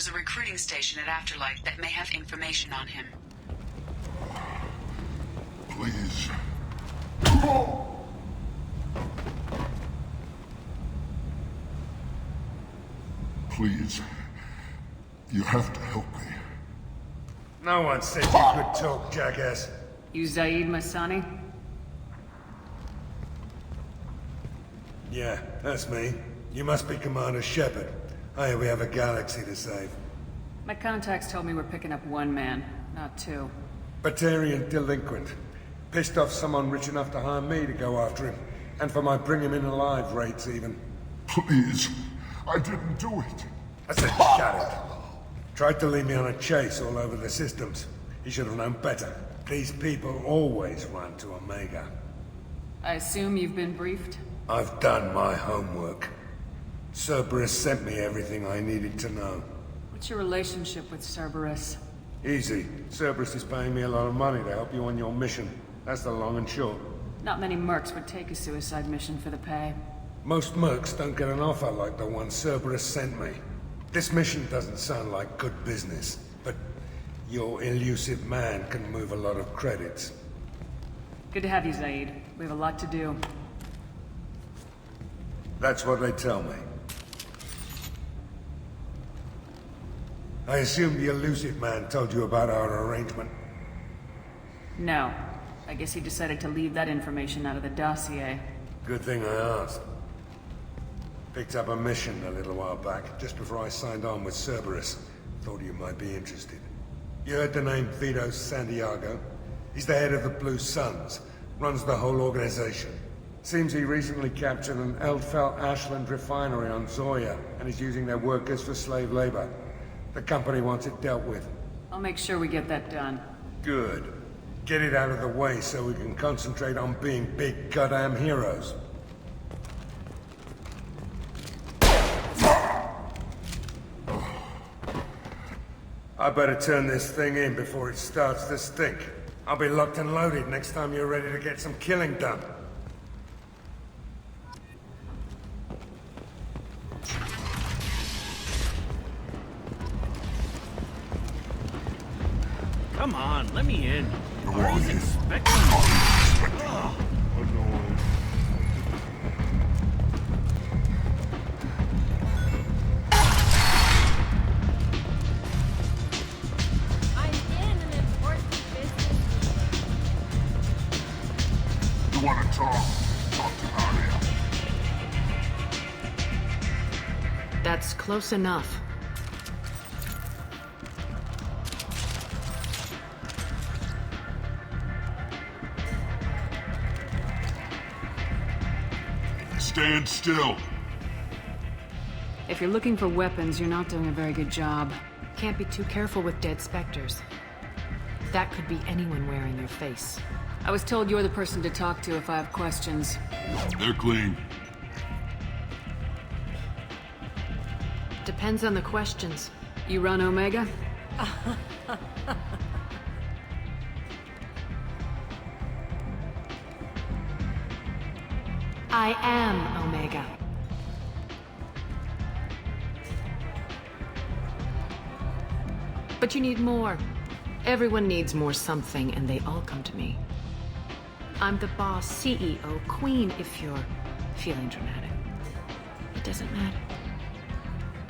There's a recruiting station at Afterlight that may have information on him. Please. Please. You have to help me. No one said you could talk, jackass. You Zaid Masani? Yeah, that's me. You must be Commander Shepard. Hey, we have a galaxy to save. My contacts told me we're picking up one man, not two. Batarian delinquent. Pissed off someone rich enough to hire me to go after him. And for my bring him in alive rates even. Please. I didn't do it. I said shut it. Tried to lead me on a chase all over the systems. He should have known better. These people always run to Omega. I assume you've been briefed? I've done my homework. Cerberus sent me everything I needed to know. What's your relationship with Cerberus? Easy. Cerberus is paying me a lot of money to help you on your mission. That's the long and short. Not many mercs would take a suicide mission for the pay. Most mercs don't get an offer like the one Cerberus sent me. This mission doesn't sound like good business, but your elusive man can move a lot of credits. Good to have you, Zaid. We have a lot to do. That's what they tell me. I assume the elusive man told you about our arrangement? No. I guess he decided to leave that information out of the dossier. Good thing I asked. Picked up a mission a little while back, just before I signed on with Cerberus. Thought you might be interested. You heard the name Vito Santiago? He's the head of the Blue Suns, runs the whole organization. Seems he recently captured an Eldfell Ashland refinery on Zoya, and is using their workers for slave labor. The company wants it dealt with. I'll make sure we get that done. Good. Get it out of the way so we can concentrate on being big goddamn heroes. I better turn this thing in before it starts to stink. I'll be locked and loaded next time you're ready to get some killing done. Come on, let me in. Come Are on you in. expecting? I'm in an important business. You want to talk? Talk to Aria. That's close enough. Stand still. If you're looking for weapons, you're not doing a very good job. Can't be too careful with dead specters. That could be anyone wearing your face. I was told you're the person to talk to if I have questions. They're clean. Depends on the questions. You run Omega? I am Omega. But you need more. Everyone needs more something, and they all come to me. I'm the boss, CEO, queen, if you're feeling dramatic. It doesn't matter.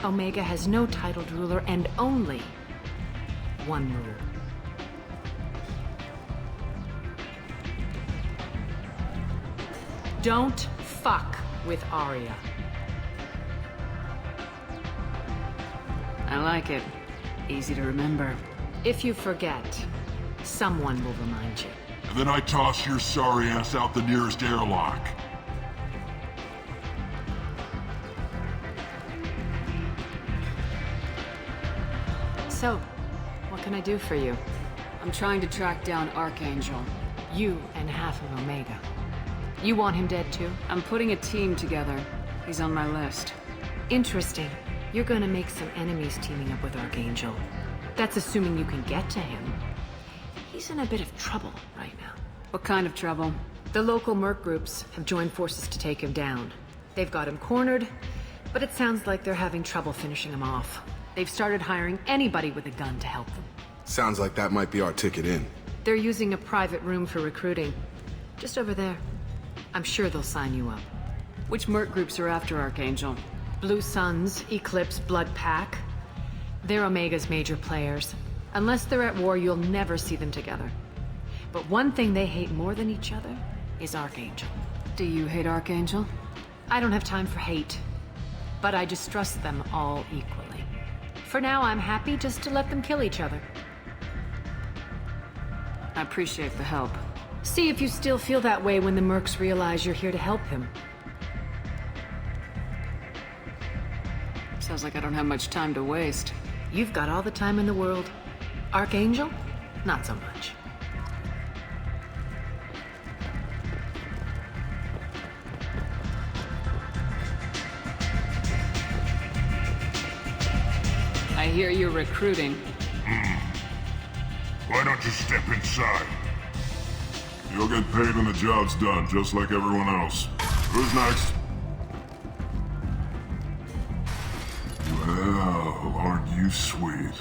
Omega has no titled ruler and only one rule. Don't fuck with Aria. I like it. Easy to remember. If you forget, someone will remind you. And then I toss your sorry ass out the nearest airlock. So, what can I do for you? I'm trying to track down Archangel. You and half of Omega. You want him dead too? I'm putting a team together. He's on my list. Interesting. You're gonna make some enemies teaming up with Archangel. That's assuming you can get to him. He's in a bit of trouble right now. What kind of trouble? The local merc groups have joined forces to take him down. They've got him cornered, but it sounds like they're having trouble finishing him off. They've started hiring anybody with a gun to help them. Sounds like that might be our ticket in. They're using a private room for recruiting. Just over there. I'm sure they'll sign you up. Which merc groups are after Archangel? Blue Suns, Eclipse, Blood Pack. They're Omega's major players. Unless they're at war, you'll never see them together. But one thing they hate more than each other is Archangel. Do you hate Archangel? I don't have time for hate. But I distrust them all equally. For now, I'm happy just to let them kill each other. I appreciate the help. See if you still feel that way when the mercs realize you're here to help him. Sounds like I don't have much time to waste. You've got all the time in the world. Archangel? Not so much. I hear you're recruiting. Why don't you step inside? You'll get paid when the job's done, just like everyone else. Who's next? Well, aren't you sweet?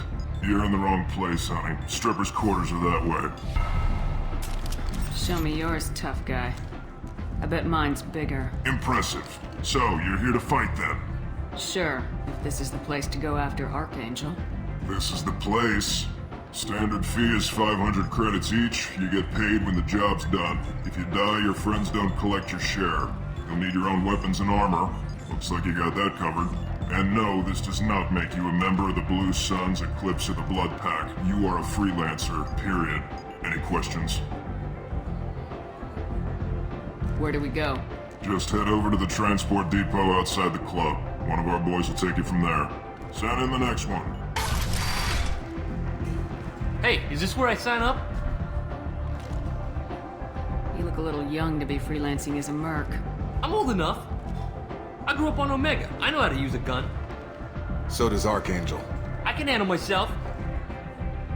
You're in the wrong place, honey. Strippers' quarters are that way. Show me yours, tough guy. I bet mine's bigger. Impressive. So, you're here to fight then? Sure, if this is the place to go after Archangel. This is the place. Standard fee is 500 credits each. You get paid when the job's done. If you die, your friends don't collect your share. You'll need your own weapons and armor. Looks like you got that covered. And no, this does not make you a member of the Blue Suns, Eclipse, or the Blood Pack. You are a freelancer, period. Any questions? Where do we go? Just head over to the transport depot outside the club. One of our boys will take you from there. Send in the next one. Hey, is this where I sign up? You look a little young to be freelancing as a merc. I'm old enough. I grew up on Omega. I know how to use a gun. So does Archangel. I can handle myself.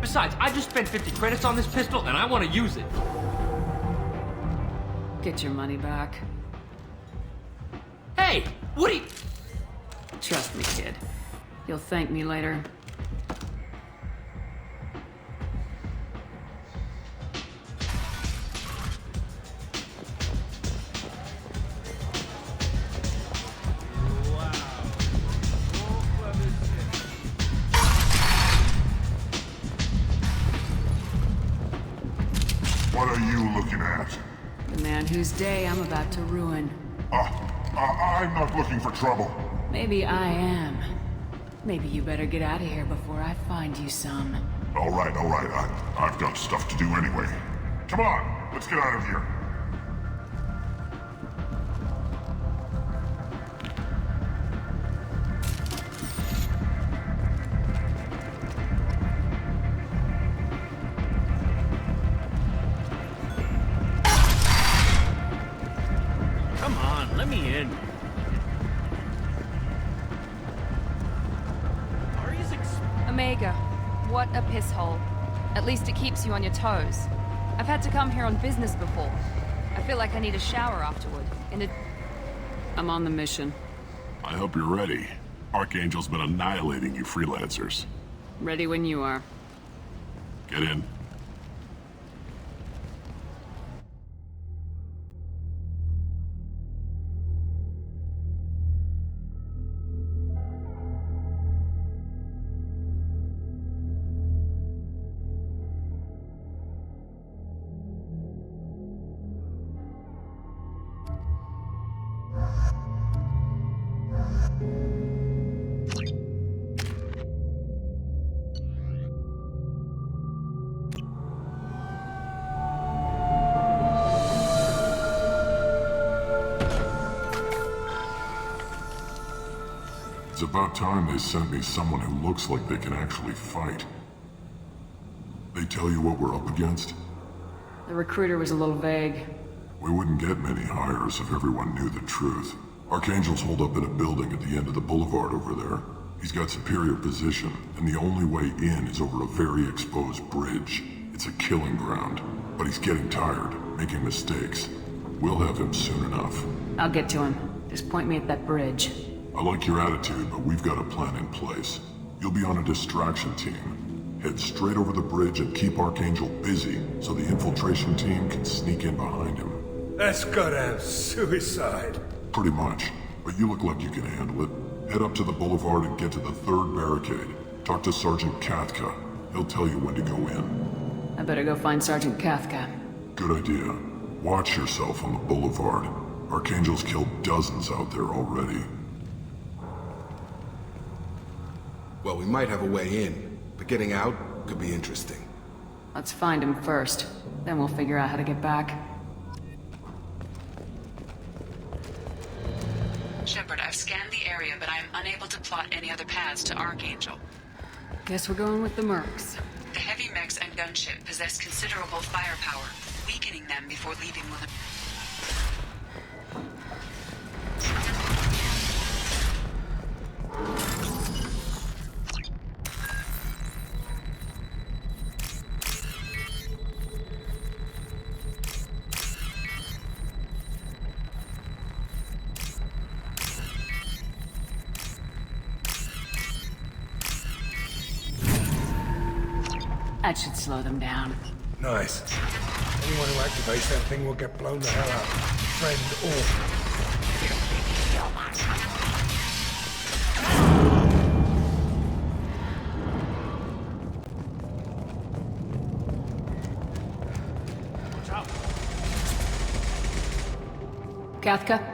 Besides, I just spent 50 credits on this pistol, and I want to use it. Get your money back. Hey, what are you... Trust me, kid. You'll thank me later. What are you looking at? The man whose day I'm about to ruin. I'm not looking for trouble. Maybe I am. Maybe you better get out of here before I find you some. All right. I've got stuff to do anyway. Come on, let's get out of here. Come on, let me in. Omega, what a piss hole. At least it keeps you on your toes. I've had to come here on business before. I feel like I need a shower afterward. I'm on the mission. I hope you're ready. Archangel's been annihilating you freelancers. Ready when you are. Get in. It's about time they sent me someone who looks like they can actually fight. They tell you what we're up against? The recruiter was a little vague. We wouldn't get many hires if everyone knew the truth. Archangel's holed up in a building at the end of the boulevard over there. He's got superior position, and the only way in is over a very exposed bridge. It's a killing ground, but he's getting tired, making mistakes. We'll have him soon enough. I'll get to him. Just point me at that bridge. I like your attitude, but we've got a plan in place. You'll be on a distraction team. Head straight over the bridge and keep Archangel busy so the infiltration team can sneak in behind him. That's goddamn suicide. Pretty much. But you look like you can handle it. Head up to the boulevard and get to the 3rd barricade. Talk to Sergeant Kathka. He'll tell you when to go in. I better go find Sergeant Kathka. Good idea. Watch yourself on the boulevard. Archangel's killed dozens out there already. Well, we might have a way in, but getting out could be interesting. Let's find him first. Then we'll figure out how to get back. Shepard, I've scanned the area, but I am unable to plot any other paths to Archangel. Guess we're going with the Mercs. The heavy mechs and gunship possess considerable firepower. Weakening them before leaving will... That should slow them down. Nice. Anyone who activates that thing will get blown the hell up. Friend or... Kathka?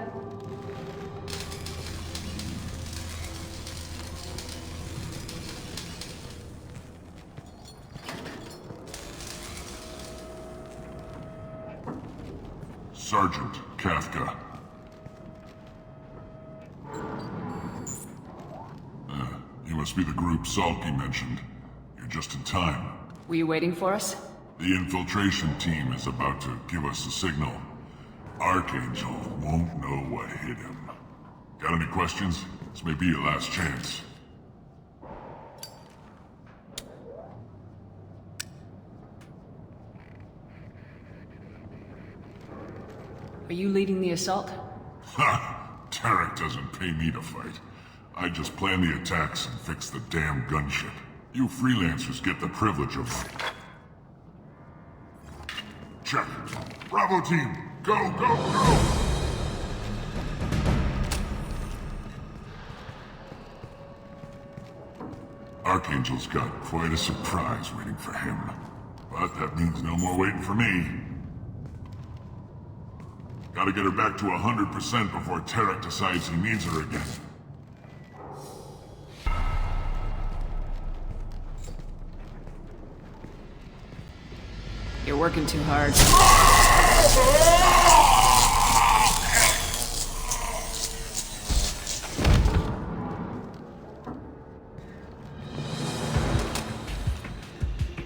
Sergeant Kathka. You must be the group Salky mentioned. You're just in time. Were you waiting for us? The infiltration team is about to give us a signal. Archangel won't know what hit him. Got any questions? This may be your last chance. Are you leading the assault? Ha! Tarek doesn't pay me to fight. I just plan the attacks and fix the damn gunship. You freelancers get the privilege of... Check. Bravo team! Go, go, go! Archangel's got quite a surprise waiting for him. But that means no more waiting for me. Gotta get her back to 100% before Tarek decides he needs her again. You're working too hard.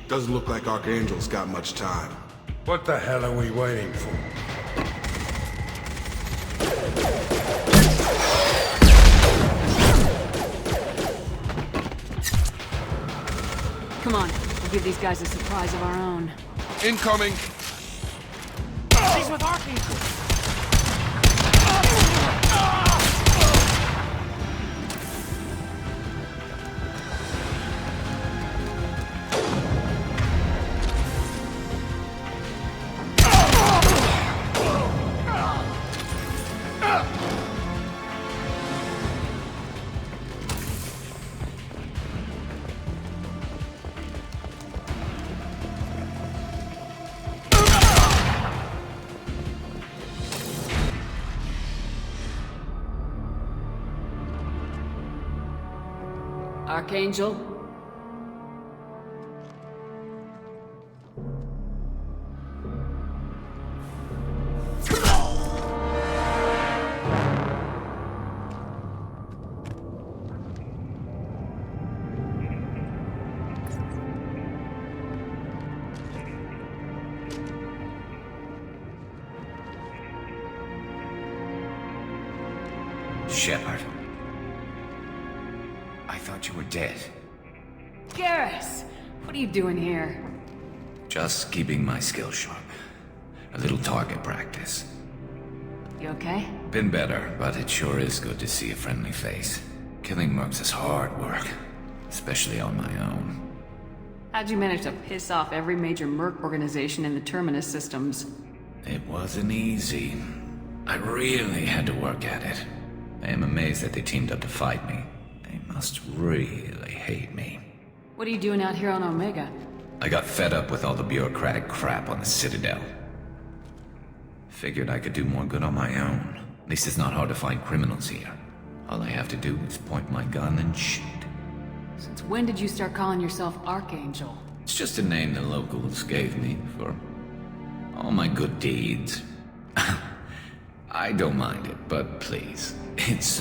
Doesn't look like Archangel's got much time. What the hell are we waiting for? Come on, we'll give these guys a surprise of our own. Incoming! He's with Archangel! Archangel? Shepard. I thought you were dead. Garrus! What are you doing here? Just keeping my skills sharp. A little target practice. You okay? Been better, but it sure is good to see a friendly face. Killing mercs is hard work. especially on my own. How'd you manage to piss off every major merc organization in the Terminus systems? It wasn't easy. I really had to work at it. I am amazed that they teamed up to fight me. They must really hate me. What are you doing out here on Omega? I got fed up with all the bureaucratic crap on the Citadel. Figured I could do more good on my own. At least it's not hard to find criminals here. All I have to do is point my gun and shoot. Since when did you start calling yourself Archangel? It's just a name the locals gave me for all my good deeds. I don't mind it, but please, it's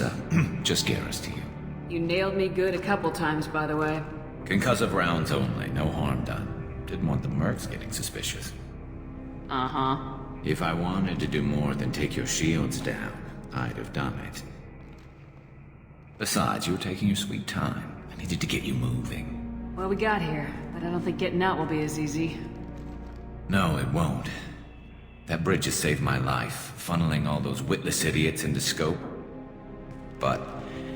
just Garrus to you. You nailed me good a couple times, by the way. Concussive rounds only, no harm done. Didn't want the mercs getting suspicious. Uh-huh. If I wanted to do more than take your shields down, I'd have done it. Besides, you were taking your sweet time. I needed to get you moving. Well, we got here, but I don't think getting out will be as easy. No, it won't. That bridge has saved my life, funneling all those witless idiots into scope. But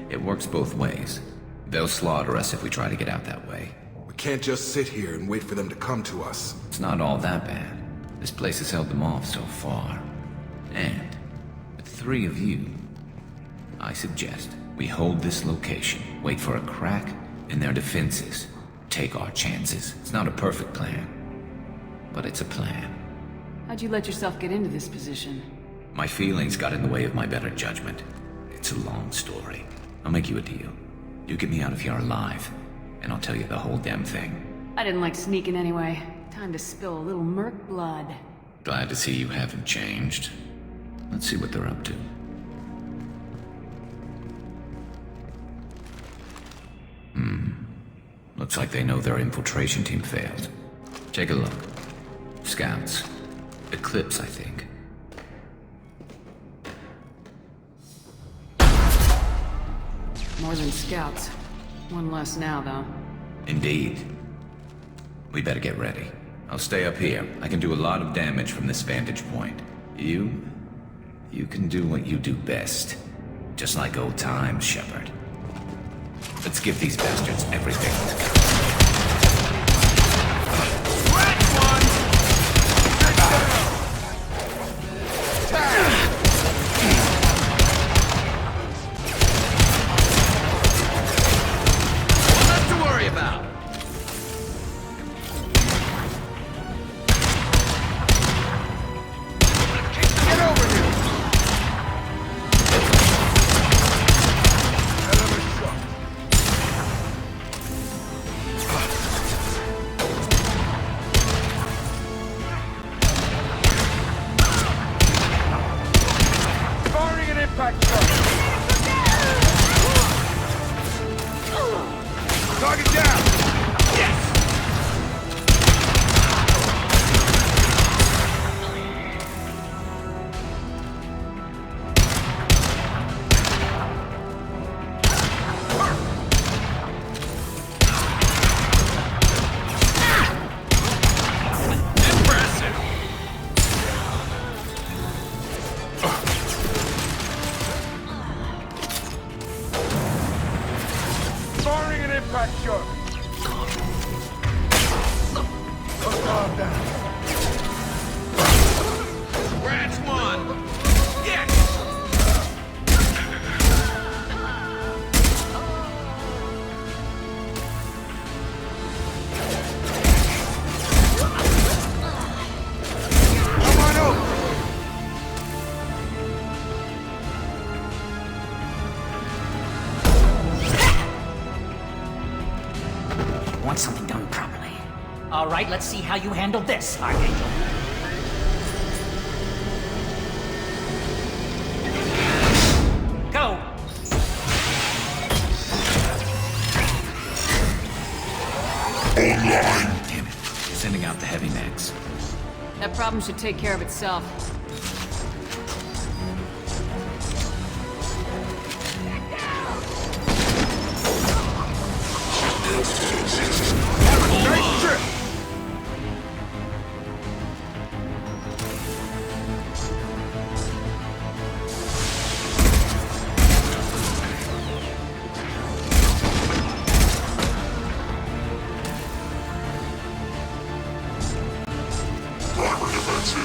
it works both ways. They'll slaughter us if we try to get out that way. We can't just sit here and wait for them to come to us. It's not all that bad. This place has held them off so far. And with 3 of you, I suggest we hold this location, wait for a crack in their defenses, take our chances. It's not a perfect plan, but it's a plan. How'd you let yourself get into this position? My feelings got in the way of my better judgment. It's a long story. I'll make you a deal. You get me out of here alive, and I'll tell you the whole damn thing. I didn't like sneaking anyway. Time to spill a little merc blood. Glad to see you haven't changed. Let's see what they're up to. Looks like they know their infiltration team failed. Take a look. Scouts. Eclipse, I think. More than scouts. One less now, though. Indeed. We better get ready. I'll stay up here. I can do a lot of damage from this vantage point. You can do what you do best. Just like old times, Shepard. Let's give these bastards everything. Nothing to worry about. Get over here! Target down! Yes! Impressive! Firing an impact shot! Guard down. Branch 1! Yes! Come on over! Want something done properly. All right, let's see how you handle this, Archangel. Go! Damn it. Sending out the heavy mags. That problem should take care of itself. Nice trip!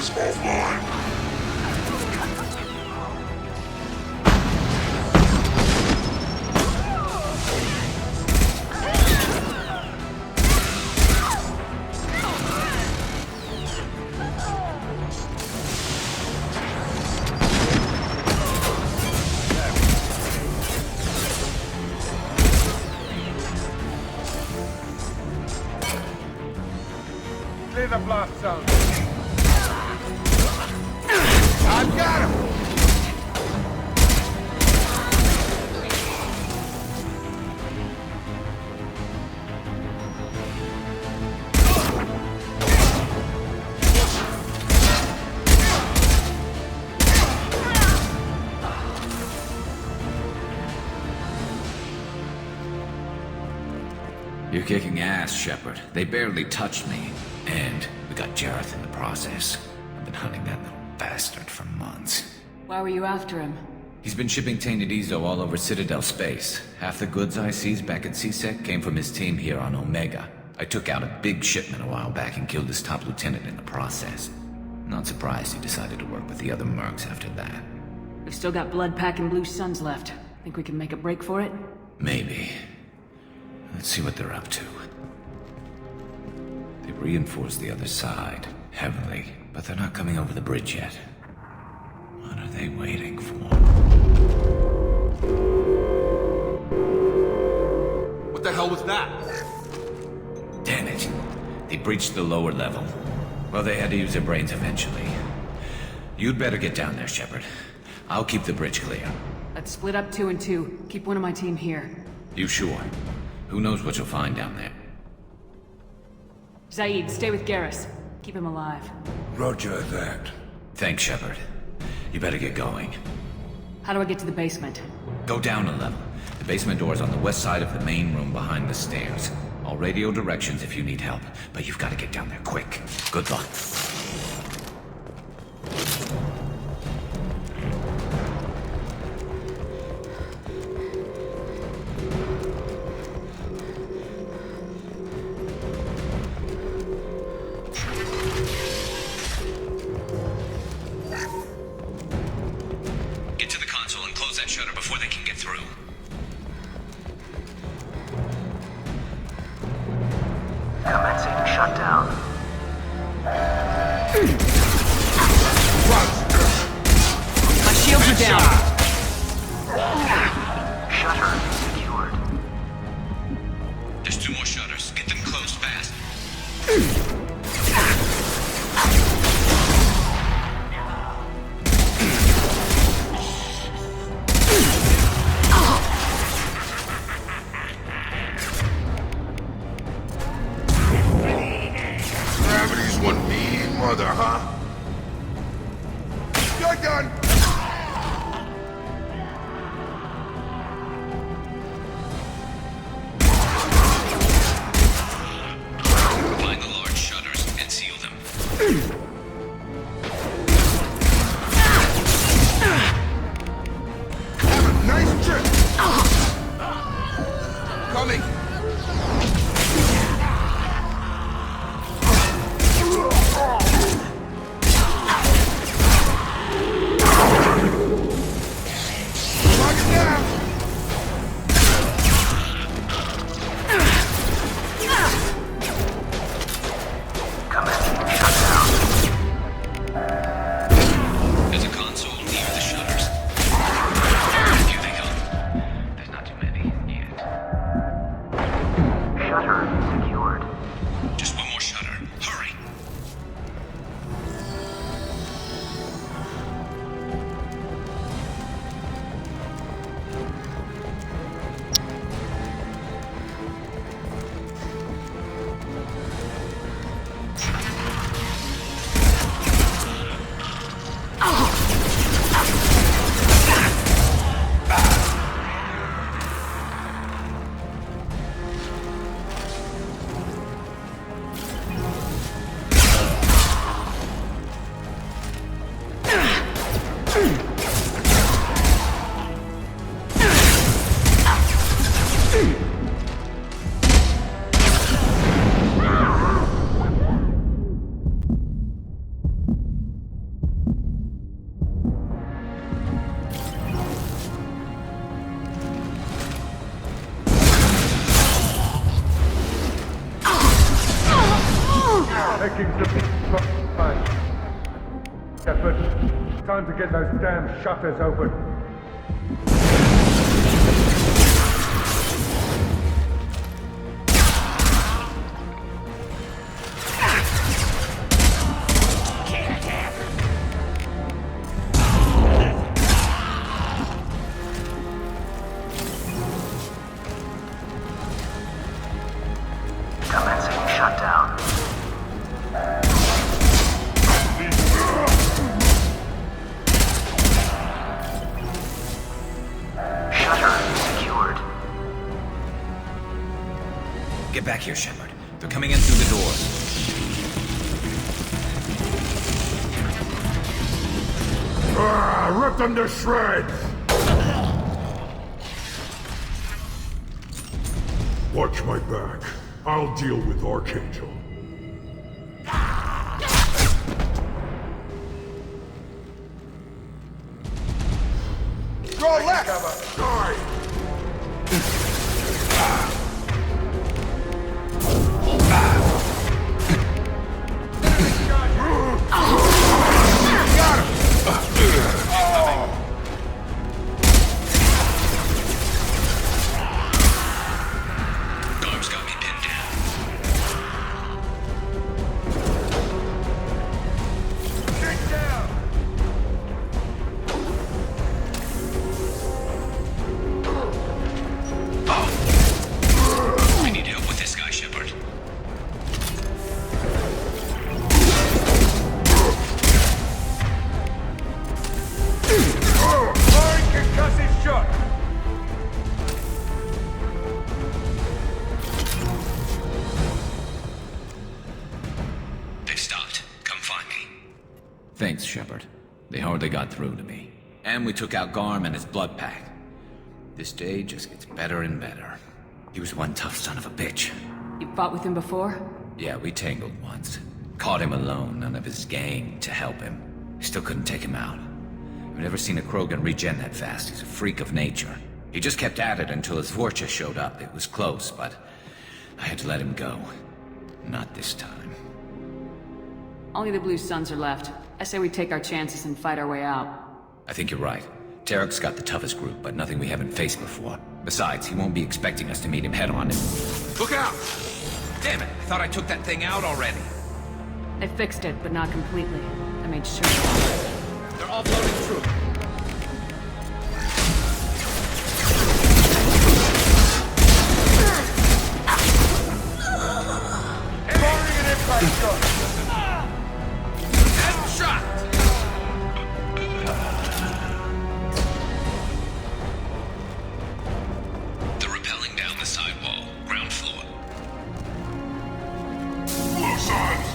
is offline. Clear the blast zone. I've got him! You're kicking ass, Shepard. They barely touched me. And we got Jareth in the process. I've been hunting that little bastard for months. Why were you after him? He's been shipping tainted Ezo all over Citadel space. Half the goods I seized back at CSEC came from his team here on Omega. I took out a big shipment a while back and killed his top lieutenant in the process. Not surprised he decided to work with the other mercs after that. We've still got Bloodpack and Blue Suns left. Think we can make a break for it? Maybe. Let's see what they're up to. They reinforced the other side, heavily, but they're not coming over the bridge yet. What are they waiting for? What the hell was that? Damn it. They breached the lower level. Well, they had to use their brains eventually. You'd better get down there, Shepard. I'll keep the bridge clear. Let's split up 2 and 2. Keep one of my team here. You sure? Who knows what you'll find down there? Zaid, stay with Garrus. Keep him alive. Roger that. Thanks, Shepard. You better get going. How do I get to the basement? Go down a level. The basement door is on the west side of the main room behind the stairs. I'll radio directions if you need help, but you've got to get down there quick. Good luck. Get to the console and close that shutter before they can get through. Commencing shutdown. My shields are down! Shutter secured. There's 2 more shutters. Get them closed fast. Gravity's one mean mother, huh? You're done! Find the large shutters and seal them. Have a nice trip! Coming! taking the big Shepard, time to get those damn shutters open. Commencing shutdown. Shutter secured. Get back here, Shepard. They're coming in through the doors. Rip them to shreds! Watch my back. I'll deal with Archangel. Go left! Die! Guards got me pinned down. Get down! I need help with this guy, Shepard. Firing concussive shot! They've stopped. Come find me. Thanks, Shepard. They hardly got through to me. And we took out Garm and his blood pack. This day just gets better and better. He was one tough son of a bitch. You fought with him before? Yeah, we tangled once. Caught him alone, none of his gang to help him. Still couldn't take him out. I've never seen a Krogan regen that fast. He's a freak of nature. He just kept at it until his Vorcha showed up. It was close, but I had to let him go. Not this time. Only the Blue Suns are left. I say we take our chances and fight our way out. I think you're right. Tarek's got the toughest group, but nothing we haven't faced before. Besides, he won't be expecting us to meet him head-on. Look out! Damn it, I thought I took that thing out already. They fixed it, but not completely. I made sure. They're offloading troops. Firing an impact shot! Shot! They're rappelling down the sidewall, ground floor. Blue Suns!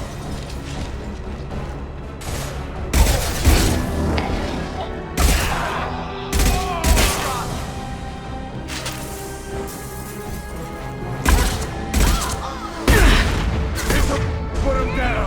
Put him down!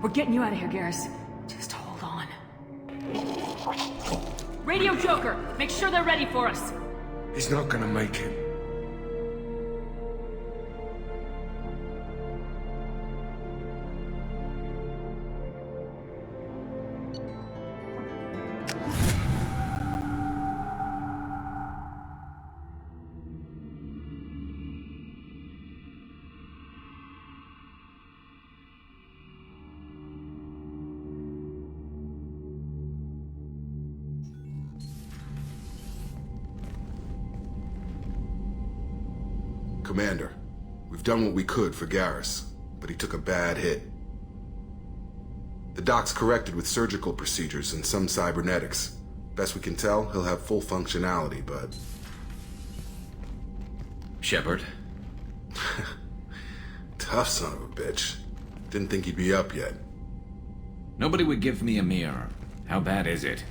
We're getting you out of here, Garrus. Just hold on. Radio Joker, make sure they're ready for us. He's not gonna make it. Commander, we've done what we could for Garrus, but he took a bad hit. The doc's corrected with surgical procedures and some cybernetics. Best we can tell, he'll have full functionality, but... Shepard? Tough son of a bitch. Didn't think he'd be up yet. Nobody would give me a mirror. How bad is it?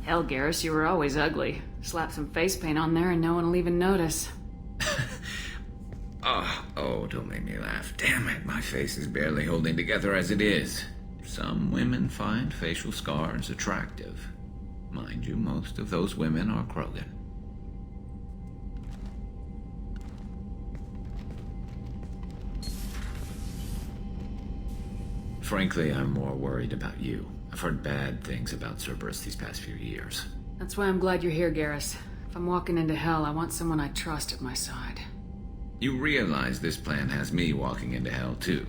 Hell, Garrus, you were always ugly. Slap some face paint on there and no one will even notice. Oh, don't make me laugh. Damn it, my face is barely holding together as it is. Some women find facial scars attractive. Mind you, most of those women are Krogan. Frankly, I'm more worried about you. I've heard bad things about Cerberus these past few years. That's why I'm glad you're here, Garrus. If I'm walking into hell, I want someone I trust at my side. You realize this plan has me walking into hell, too.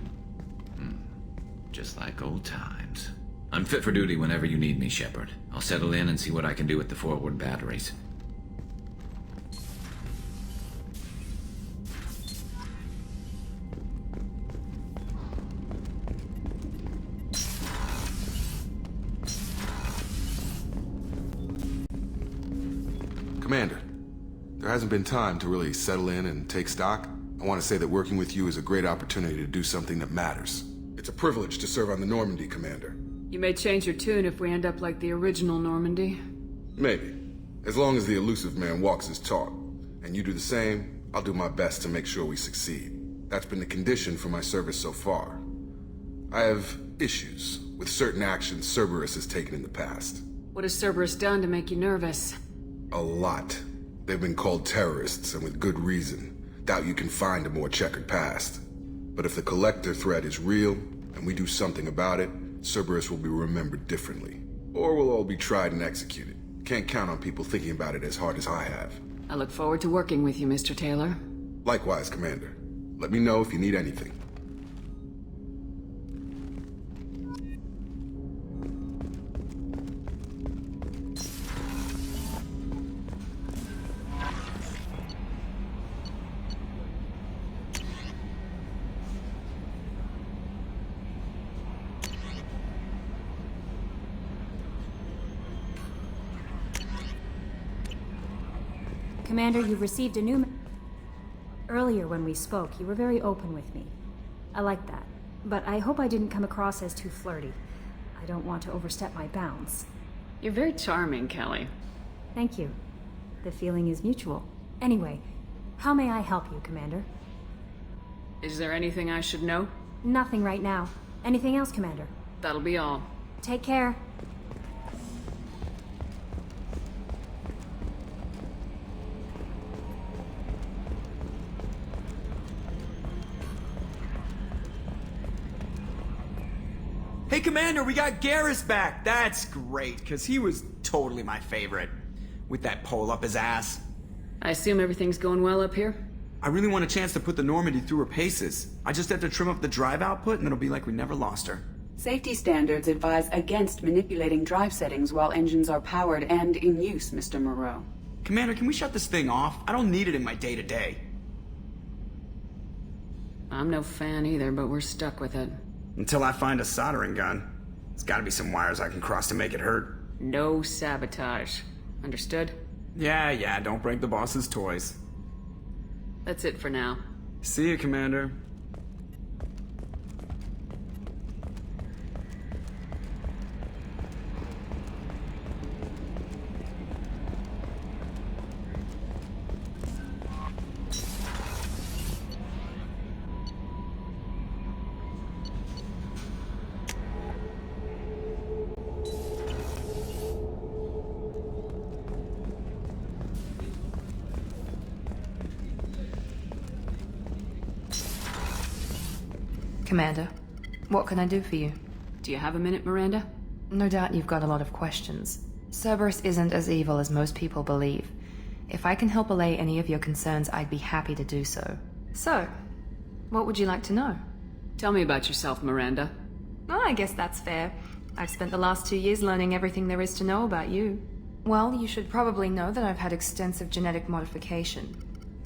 Just like old times. I'm fit for duty whenever you need me, Shepard. I'll settle in and see what I can do with the forward batteries. Commander, there hasn't been time to really settle in and take stock. I want to say that working with you is a great opportunity to do something that matters. It's a privilege to serve on the Normandy, Commander. You may change your tune if we end up like the original Normandy. Maybe. As long as the elusive man walks his talk, and you do the same, I'll do my best to make sure we succeed. That's been the condition for my service so far. I have issues with certain actions Cerberus has taken in the past. What has Cerberus done to make you nervous? A lot. They've been called terrorists, and with good reason. Doubt you can find a more checkered past. But if the Collector threat is real, and we do something about it, Cerberus will be remembered differently. Or we'll all be tried and executed. Can't count on people thinking about it as hard as I have. I look forward to working with you, Mr. Taylor. Likewise, Commander. Let me know if you need anything. Commander, you've received a new... Earlier when we spoke, you were very open with me. I like that. But I hope I didn't come across as too flirty. I don't want to overstep my bounds. You're very charming, Kelly. Thank you. The feeling is mutual. Anyway, how may I help you, Commander? Is there anything I should know? Nothing right now. Anything else, Commander? That'll be all. Take care. Hey, Commander, we got Garrus back. That's great, because he was totally my favorite. With that pole up his ass. I assume everything's going well up here? I really want a chance to put the Normandy through her paces. I just have to trim up the drive output, and it'll be like we never lost her. Safety standards advise against manipulating drive settings while engines are powered and in use, Mr. Moreau. Commander, can we shut this thing off? I don't need it in my day-to-day. I'm no fan either, but we're stuck with it. Until I find a soldering gun. There's gotta be some wires I can cross to make it hurt. No sabotage. Understood? Yeah, don't break the boss's toys. That's it for now. See you, Commander. Commander, what can I do for you? Do you have a minute, Miranda? No doubt you've got a lot of questions. Cerberus isn't as evil as most people believe. If I can help allay any of your concerns, I'd be happy to do so. So, what would you like to know? Tell me about yourself, Miranda. Oh, I guess that's fair. I've spent the last 2 years learning everything there is to know about you. Well, you should probably know that I've had extensive genetic modification.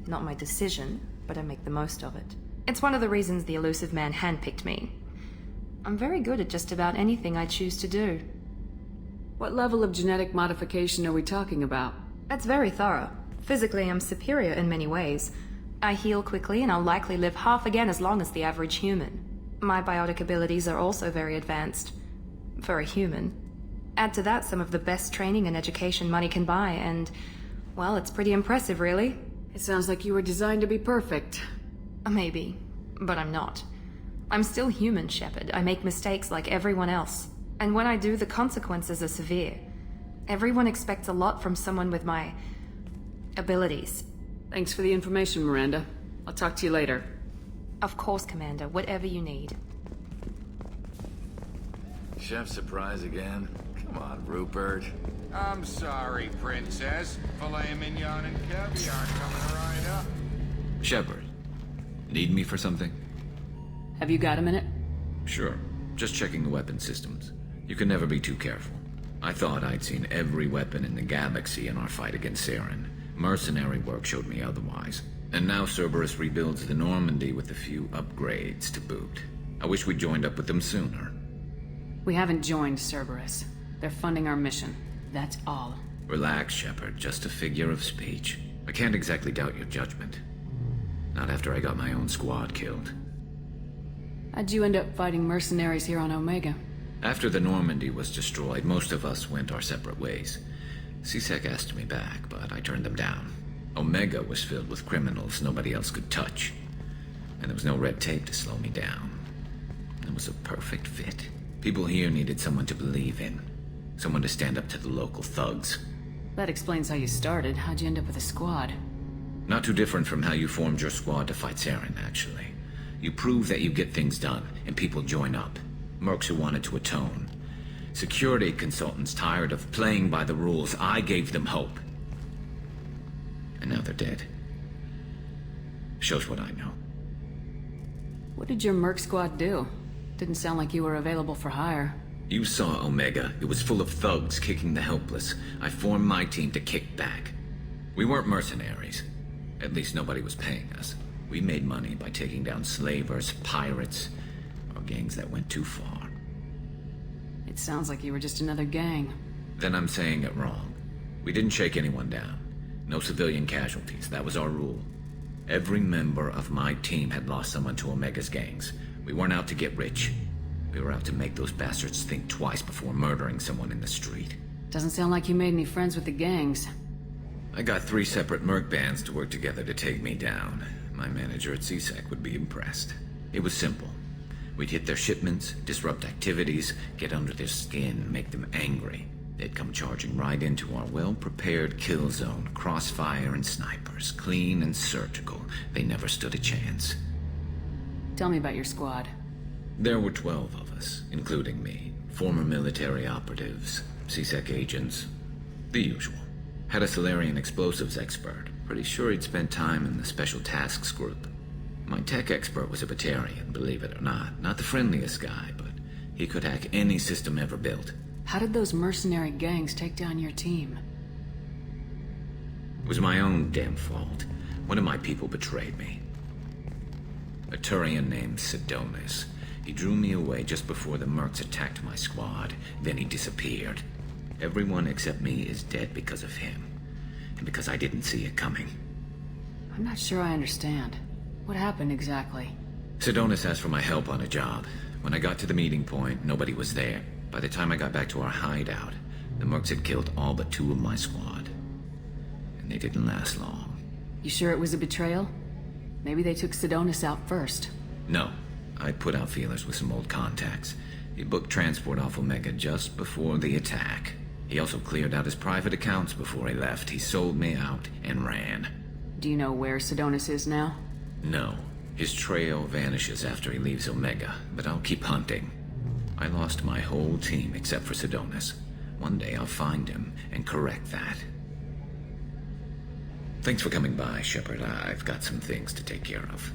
Not my decision, but I make the most of it. It's one of the reasons the Elusive Man handpicked me. I'm very good at just about anything I choose to do. What level of genetic modification are we talking about? That's very thorough. Physically, I'm superior in many ways. I heal quickly, and I'll likely live half again as long as the average human. My biotic abilities are also very advanced. For a human. Add to that some of the best training and education money can buy, and, well, it's pretty impressive, really. It sounds like you were designed to be perfect. Maybe, but I'm not. I'm still human, Shepard. I make mistakes like everyone else. And when I do, the consequences are severe. Everyone expects a lot from someone with my abilities. Thanks for the information, Miranda. I'll talk to you later. Of course, Commander. Whatever you need. Chef surprise again? Come on, Rupert. I'm sorry, Princess. Filet mignon and caviar coming right up. Shepard, need me for something? Have you got a minute? Sure. Just checking the weapon systems. You can never be too careful. I thought I'd seen every weapon in the galaxy in our fight against Saren. Mercenary work showed me otherwise. And now Cerberus rebuilds the Normandy with a few upgrades to boot. I wish we'd joined up with them sooner. We haven't joined Cerberus. They're funding our mission. That's all. Relax, Shepard. Just a figure of speech. I can't exactly doubt your judgment. Not after I got my own squad killed. How'd you end up fighting mercenaries here on Omega? After the Normandy was destroyed, most of us went our separate ways. C-Sec asked me back, but I turned them down. Omega was filled with criminals nobody else could touch. And there was no red tape to slow me down. It was a perfect fit. People here needed someone to believe in. Someone to stand up to the local thugs. That explains how you started. How'd you end up with a squad? Not too different from how you formed your squad to fight Saren, actually. You prove that you get things done, and people join up. Mercs who wanted to atone. Security consultants tired of playing by the rules. I gave them hope. And now they're dead. Shows what I know. What did your merc squad do? Didn't sound like you were available for hire. You saw Omega. It was full of thugs kicking the helpless. I formed my team to kick back. We weren't mercenaries. At least nobody was paying us. We made money by taking down slavers, pirates, or gangs that went too far. It sounds like you were just another gang. Then I'm saying it wrong. We didn't shake anyone down. No civilian casualties. That was our rule. Every member of my team had lost someone to Omega's gangs. We weren't out to get rich. We were out to make those bastards think twice before murdering someone in the street. Doesn't sound like you made any friends with the gangs. I got 3 separate merc bands to work together to take me down. My manager at C-Sec would be impressed. It was simple. We'd hit their shipments, disrupt activities, get under their skin, make them angry. They'd come charging right into our well-prepared kill zone, crossfire and snipers, clean and surgical. They never stood a chance. Tell me about your squad. There were 12 of us, including me. Former military operatives, C-Sec agents, the usual. Had a Solarian explosives expert. Pretty sure he'd spent time in the Special Tasks Group. My tech expert was a Batarian, believe it or not. Not the friendliest guy, but he could hack any system ever built. How did those mercenary gangs take down your team? It was my own damn fault. One of my people betrayed me. A Turian named Sidonis. He drew me away just before the mercs attacked my squad. Then he disappeared. Everyone except me is dead because of him. And because I didn't see it coming. I'm not sure I understand. What happened exactly? Sidonis asked for my help on a job. When I got to the meeting point, nobody was there. By the time I got back to our hideout, the mercs had killed all but 2 of my squad. And they didn't last long. You sure it was a betrayal? Maybe they took Sidonis out first. No. I put out feelers with some old contacts. He booked transport off Omega just before the attack. He also cleared out his private accounts before he left. He sold me out and ran. Do you know where Sidonis is now? No. His trail vanishes after he leaves Omega, but I'll keep hunting. I lost my whole team except for Sidonis. One day I'll find him and correct that. Thanks for coming by, Shepard. I've got some things to take care of.